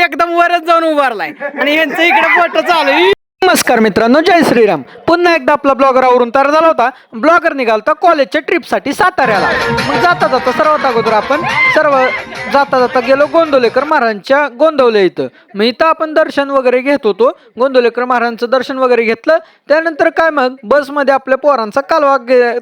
एकदम वरच जाऊन उभारलाय आणि यांचं इकडे फोटो चालू आहे. नमस्कार मित्रांनो, जय श्रीराम. पुन्हा एकदा आपला ब्लॉगरवरून तयार झाला होता. ब्लॉगर निघालता कॉलेजच्या ट्रिपसाठी साताऱ्याला. मग जाता जाता सर्वात अगोदर आपण जाता जाता गेलो गोंदवलेकर महाराजांच्या गोंदवले इथं. मग इथं आपण दर्शन वगैरे घेत होतो. गोंदवलेकर महाराजांचं दर्शन वगैरे घेतलं. त्यानंतर काय मग बसमध्ये आपल्या पोरांचा कालवा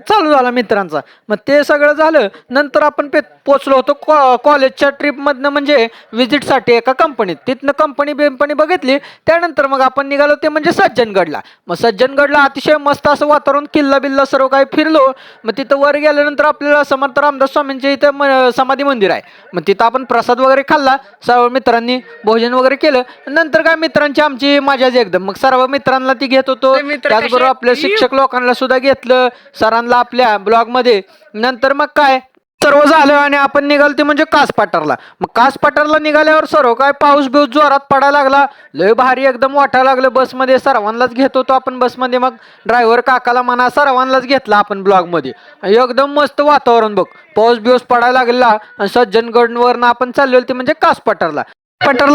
चालू झाला मित्रांचा. मग ते सगळं झालं. नंतर आपण पोचलो होतो कॉलेजच्या ट्रिपमधनं म्हणजे व्हिजिटसाठी एका कंपनीत. तिथनं कंपनी बघितली. त्यानंतर मग आपण निघालो ते म्हणजे सज्जनगडला. मग सज्जनगडला अतिशय मस्त असं वातावरण, किल्ला बिल्ला सर्व काही फिरलो. मग तिथं वर गेल्यानंतर आपल्याला समर्थ रामदास स्वामींच्या इथं समाधी मंदिर आहे. मग तिथं आपण प्रसाद वगैरे खाल्ला. सर्व मित्रांनी भोजन वगैरे केलं. नंतर काय मित्रांची आमची मजाच एकदम. मग सर्व मित्रांना ती घेत होतो. त्याचबरोबर आपल्या शिक्षक लोकांना सुद्धा घेतलं, सरांना आपल्या ब्लॉगमध्ये. नंतर मग काय सर्व झालं आणि आपण निघालो ते म्हणजे कास पठारला. मग कास पठारला निघाल्यावर सर्व काय पाऊस बिऊस जोरात पडायला लागला. लय भारी एकदम वाटायला लागलं. बसमध्ये सर्वांनाच घेत होतो आपण बसमध्ये. मग ड्रायव्हर काकाला म्हणा सर्वांनाच घेतला आपण ब्लॉगमध्ये. एकदम मस्त वातावरण बघ. पाऊस बिऊस पडायला लागला. सज्जनगडवरनं आपण चाललो ते म्हणजे कास पठारला.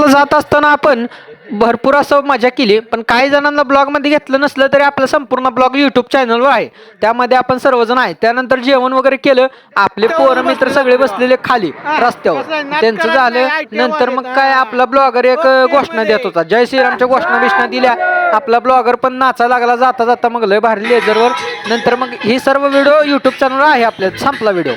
जात असताना आपण भरपूर असं मजा केली. पण काही जणांना ब्लॉगमध्ये घेतलं नसलं तरी आपला संपूर्ण ब्लॉग यूट्यूब चॅनलवर आहे. त्यामध्ये आपण सर्वजण आहे. त्यानंतर जेवण वगैरे केलं. आपले पोरं मित्र सगळे बसलेले खाली रस्त्यावर. त्यांचं झालं. नंतर मग काय आपला ब्लॉगर एक घोषणा देत होता. जय श्रीरामच्या घोषणा दिल्या. आपला ब्लॉगर पण नाचायला लागला जाता जाता. मग लय भारी लेजरवर. नंतर मग ही सर्व व्हिडिओ यूट्यूब चॅनलवर आहे आपल्या. संपला व्हिडिओ.